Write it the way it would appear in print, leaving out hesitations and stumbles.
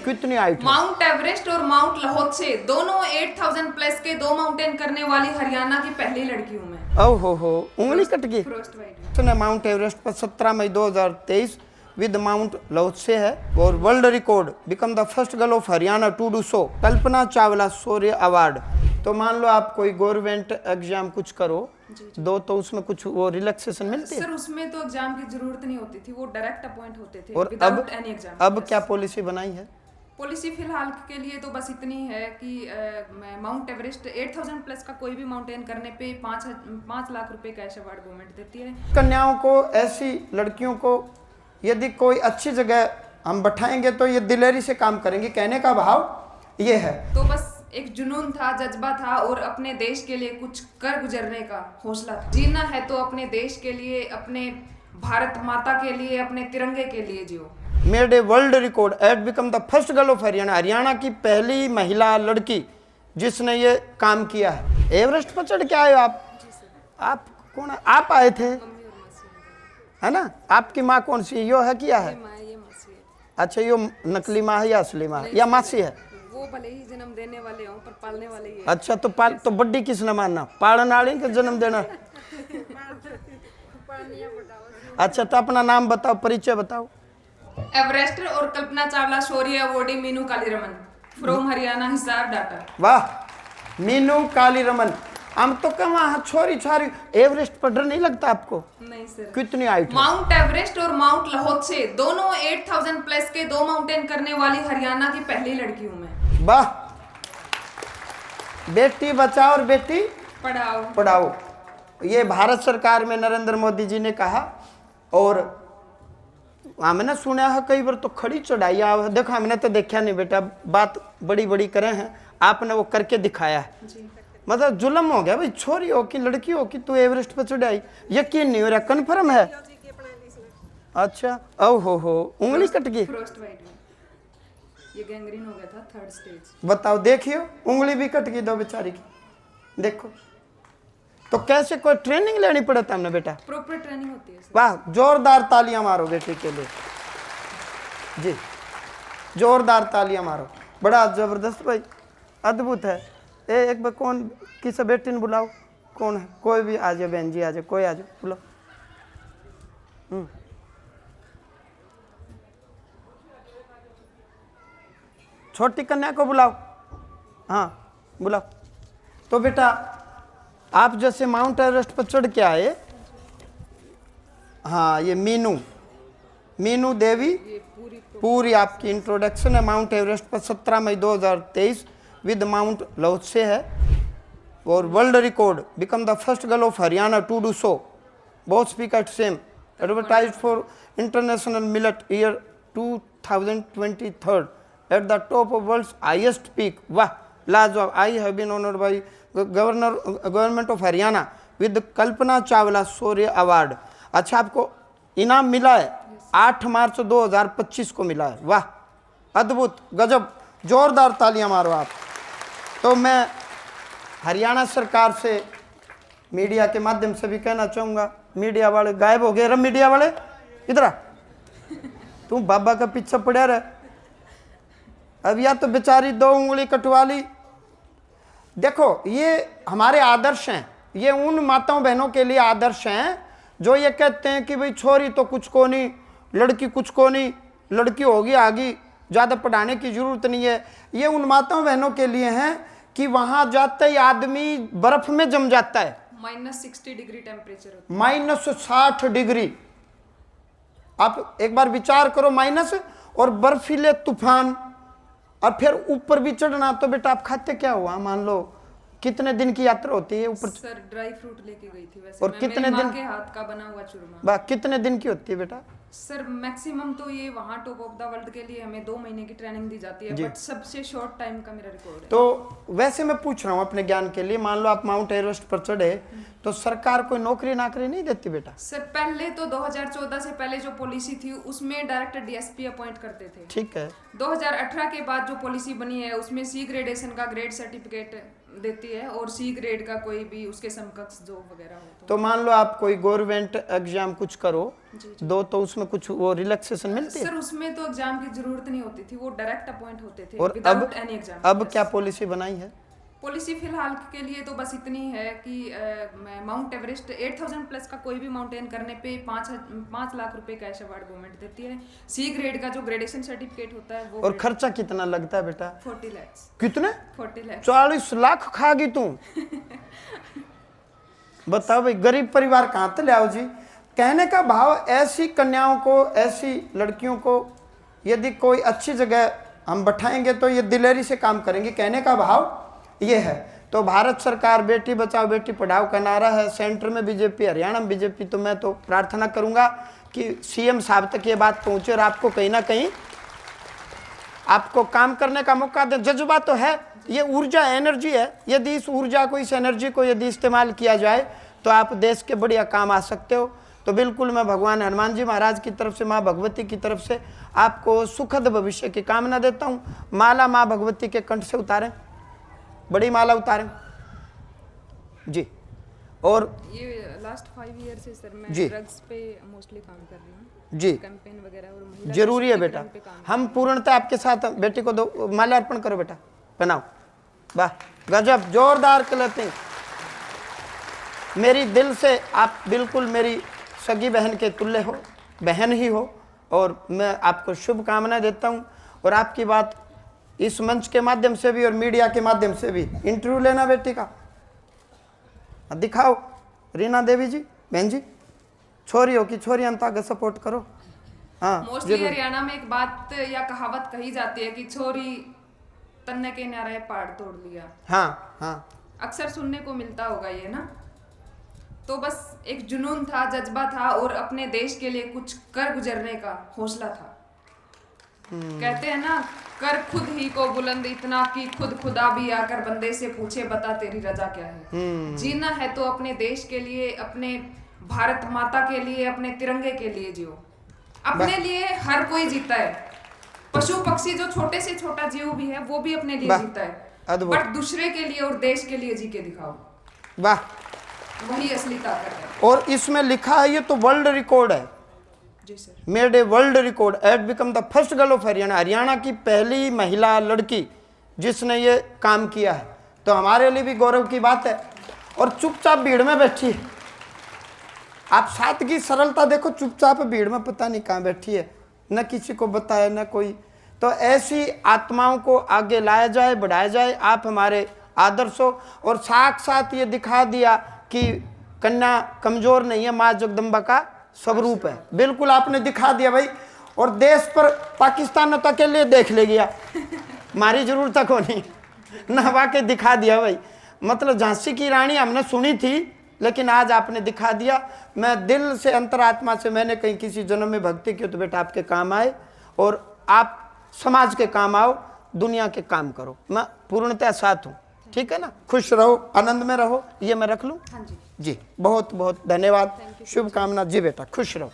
कितनी हाइट है? Mount Everest और माउंट लाहौसे दोनों 8000 प्लस के 2 माउंटेन करने वाली हरियाणा की पहली लड़की हूँ मैं। ओहो हो, उंगली कट गई। Frostbite. उसने माउंट एवरेस्ट पर 17 मई 2023 विद माउंट लाहौसे है और world record become the first girl of Haryana to do so. Kalpana Chawla Shaurya award. तो मान लो आप कोई गवर्नमेंट एग्जाम कुछ करो दो तो उसमें कुछ वो रिलैक्सेशन मिलती है? सर उसमें तो एग्जाम की जरूरत नहीं होती थी, वो डायरेक्ट अपॉइंट होते थे और विदाउट एनी एग्जाम। अब क्या पॉलिसी बनाई है? पॉलिसी फिलहाल के लिए तो बस इतनी है कि माउंट एवरेस्ट 8000 प्लस का कोई भी माउंटेन करने पे 5 लाख रुपए कैश अवार्ड गवर्नमेंट देती है। कन्याओं को, ऐसी लड़कियों को यदि कोई अच्छी जगह हम बैठाएंगे तो ये दिलेरी से काम करेंगे, कहने का भाव ये है। तो बस एक जुनून था, जज्बा था और अपने देश के लिए कुछ कर गुजरने का हौसला था। जीना है तो अपने देश के लिए, अपने भारत माता के लिए, अपने तिरंगे के लिए जियो। Made a world record at become the first girl of Haryana. Haryana की पहली महिला लड़की जिसने ये काम किया है। एवरेस्ट पर चढ़ के आए हो आप? आप कौन है? आप आए थे है ना? आपकी माँ कौन सी यो है किया है? अच्छा, यो नकली माँ है या असली माँ है या मासी है? वो भले ही जन्म देने वाले हो पर पालने वाले ही है। अच्छा, तो बड्डी किसने मानना? पालन वाली के जन्म देना? अच्छा, तो अपना नाम बताओ, परिचय बताओ। एवरेस्ट और कल्पना चावला शौर्य अवॉर्डी मीनू कालीरमन फ्रॉम हरियाणा हिसार डाटा। वाह, मीनू कालीरमन। हम तो कमा छोरी छोरी एवरेस्ट पर डर नहीं लगता आपको? नहीं सर। कितनी हाइट है? माउंट एवरेस्ट और माउंट लाहौसे दोनों 8000 प्लस के 2 माउंटेन करने वाली हरियाणा की पहली लड़की हूँ मैं। वाह, बेटी बचाओ और बेटी पढ़ाओ पढ़ाओ, ये भारत सरकार में नरेंद्र मोदी जी ने कहा। और हमने सुना है कई बार तो खड़ी चढ़ाई है। देखो हमने तो देखा नहीं बेटा, बात बड़ी बड़ी करे हैं, आपने वो करके दिखाया है। जी। मतलब जुल्म हो गया भाई, छोरी हो कि लड़की हो कि तू एवरेस्ट पर चढ़ाई, यकीन नहीं हो रहा, कन्फर्म है? अच्छा, ओ हो, उंगली कट गई। फ्रोस्ट वाइट में ये गैंग्रीन हो गया था, 3rd स्टेज। बताओ, देखियो उंगली भी कट गई दो बेचारी की, देखो। तो कैसे, कोई ट्रेनिंग लेनी पड़ा था हमने बेटा? प्रॉपर ट्रेनिंग होती है सर। वाह, जोरदार तालियां मारो बेटे के लिए जी, जोरदार तालियां मारो। बड़ा जबरदस्त भाई, अद्भुत है। एक बार कौन किसी बेटी ने बुलाओ, कौन है? कोई भी आ जाए, बहन जी आ जाए, कोई आ जाए, बुलाओ। छोटी कन्या को बुलाओ, हाँ बुलाओ। तो बेटा आप जैसे माउंट एवरेस्ट पर चढ़ के आए, हाँ ये मीनू देवी पूरी आपकी इंट्रोडक्शन है। माउंट एवरेस्ट पर 17 मई 2023 विद माउंट लाहौसे है और world record become the first girl of Haryana to do so. Both speak at same advertise for international millet year 2023 at the top of world's highest peak. वाह, लाजवाब। I have been honoured by government of Haryana with Kalpana Chawla Shaurya award. अच्छा, आपको इनाम मिला है 8 मार्च 2025 को मिला है। वाह, अद्भुत, गजब, जोरदार तालियां मारो आप। तो मैं हरियाणा सरकार से मीडिया के माध्यम से भी कहना चाहूँगा, मीडिया वाले गायब हो गए। मीडिया वाले इधर आ, तुम बाबा का पीछे पड़ा रहे। अब या तो बेचारी 2 उंगली कटवा ली। देखो, ये हमारे आदर्श हैं, ये उन माताओं बहनों के लिए आदर्श हैं जो ये कहते हैं कि भाई छोरी तो कुछ को नहीं, लड़की कुछ को नहीं, लड़की होगी आगे, ज़्यादा पढ़ाने की ज़रूरत नहीं है। ये उन माताओं बहनों के लिए हैं कि वहाँ जाते ही आदमी बर्फ में जम जाता है। -60 डिग्री टेम्परेचर, -60 डिग्री। आप एक बार विचार करो, माइनस और बर्फीले तूफान, और फिर ऊपर भी चढ़ना। तो बेटा आप खाते क्या हुआ? मान लो कितने दिन की यात्रा होती है ऊपर? सर ड्राई फ्रूट लेके गई थी वैसे। और मैं कितने मेरी माँ दिन के हाथ का बना हुआ चूरमा। बा कितने दिन की होती है बेटा? सर मैक्सिमम तो ये वहाँ टॉप ऑफ द वर्ल्ड के लिए हमें 2 महीने की ट्रेनिंग दी जाती है, बट सबसे शॉर्ट टाइम का मेरा रिकॉर्ड है। तो वैसे मैं पूछ रहा हूँ अपने ज्ञान के लिए, मान लो आप माउंट एवरेस्ट पर चढ़े तो सरकार कोई नौकरी नाकरी नहीं देती बेटा? सर पहले तो 2014 से पहले जो पॉलिसी थी उसमें डायरेक्टर डीएसपी अपॉइंट करते थे। ठीक है। 2018 के बाद जो पॉलिसी बनी है उसमें सी ग्रेडेशन का ग्रेड सर्टिफिकेट देती है और सी ग्रेड का कोई भी उसके समकक्ष जॉब वगैरह हो तो मान लो आप कोई गवर्नमेंट एग्जाम कुछ करो दो, तो उसमें कुछ वो रिलैक्सेशन मिलती है? सर उसमें तो एग्जाम की जरूरत नहीं होती थी, वो डायरेक्ट अपॉइंट होते थे और विदाउट एनी एग्जाम। अब क्या पॉलिसी बनाई है? पॉलिसी फिलहाल के लिए तो बस इतनी है कि माउंट एवरेस्ट 8000 प्लस का कोई भी माउंटेन करने पे 5 लाख रुपए कैश अवार्ड गवर्नमेंट देती है। सी ग्रेड का जो ग्रेडेशन सर्टिफिकेट होता है वो। और खर्चा कितना लगता है बेटा? 40 लाख। कितने? 40 लाख। 40 लाख खागी तू? बताओ भाई, गरीब परिवार कहाँ से ले आओ जी? कहने का भाव, ऐसी कन्याओं को, ऐसी लड़कियों को यदि कोई अच्छी जगह हम बैठाएंगे तो ये दिलेरी से काम करेंगे। कहने का भाव ये है। तो भारत सरकार बेटी बचाओ बेटी पढ़ाओ का नारा है, सेंटर में बीजेपी, हरियाणा में बीजेपी। तो मैं तो प्रार्थना करूंगा कि सीएम साहब तक ये बात पहुंचे और आपको कहीं ना कहीं आपको काम करने का मौका दे। जज्बा तो है, ये ऊर्जा एनर्जी है। यदि इस ऊर्जा को, इस एनर्जी को यदि इस्तेमाल किया जाए तो आप देश के बढ़िया काम आ सकते हो। तो बिल्कुल मैं भगवान हनुमान जी महाराज की तरफ से, माँ भगवती की तरफ से आपको सुखद भविष्य की कामना देता हूँ। माला माँ भगवती के कंठ से उतारें, बड़ी माला उतारें जी। और ये लास्ट 5 ईयर से सर मैं जी ड्रग्स पे मोस्टली काम कर रही हूँ जी। कैंपेन वगैरह और महिला जरूरी है बेटा, पे काम। हम पूर्णतः आपके साथ। बेटी को दो, माला अर्पण करो बेटा, पहनाओ। वाह, गजब, जोरदार क्लैपिंग। मेरी दिल से आप बिल्कुल मेरी सगी बहन के तुल्य हो, बहन ही हो। और मैं आपको शुभकामनाएं देता हूं। और आपकी बात इस मंच के माध्यम से भी और मीडिया के माध्यम से भी, इंटरव्यू लेना बेटी का, दिखाओ। रीना देवी जी, बहन जी, छोरी हो कि छोरी अंता का सपोर्ट करो। हाँ, मोस्टली हरियाणा में एक बात या कहावत कही जाती है कि छोरी तन्ने के नारे पहाड़ तोड़ लिया। हाँ हाँ, अक्सर सुनने को मिलता होगा ये ना। तो बस एक जुनून था, जज्बा था और अपने देश के लिए कुछ कर गुजरने का हौसला था। कहते हैं ना, कर खुद ही को बुलंद इतना कि खुद खुदा भी आकर बंदे से पूछे बता तेरी रजा क्या है। जीना है तो अपने देश के लिए, अपने भारत माता के लिए, अपने तिरंगे के लिए जियो। अपने लिए हर कोई जीता है। पशु पक्षी जो छोटे से छोटा जीव भी है वो भी अपने लिए जीता है, बट दूसरे के लिए और देश के लिए जी के दिखाओ। वाह, वही असली ताकत है। और इसमें लिखा है, ये तो वर्ल्ड रिकॉर्ड है। जी sir. Made a world record at become the first girl of Haryana. Haryana की पहली महिला लड़की जिसने ये काम किया है, तो हमारे लिए भी गौरव की बात है। और चुपचाप भीड़ में बैठी है। आप सादगी सरलता देखो, चुपचाप भीड़ में पता नहीं कहाँ बैठी है, न किसी को बताया न कोई। तो ऐसी आत्माओं को आगे लाया जाए, बढ़ाया जाए। आप हमारे आदर्श हो। और साथ ये दिखा दिया कि कन्या कमजोर नहीं है, माँ जगदम्बा का स्वरूप है। बिल्कुल आपने दिखा दिया भाई। और देश पर पाकिस्तान ने तो अकेले देख ले गया, हमारी जरूरत को नहीं, नहवा के दिखा दिया भाई। मतलब झांसी की रानी हमने सुनी थी, लेकिन आज आपने दिखा दिया। मैं दिल से, अंतरात्मा से, मैंने कहीं किसी जन्म में भक्ति की तो बेटा आपके काम आए। और आप समाज के काम आओ, दुनिया के काम करो। मैं पूर्णतः साथ हूँ, ठीक है ना। खुश रहो, आनंद में रहो। ये मैं रख लूँ? हाँ जी जी, बहुत बहुत धन्यवाद, शुभकामना जी बेटा, खुश रहो।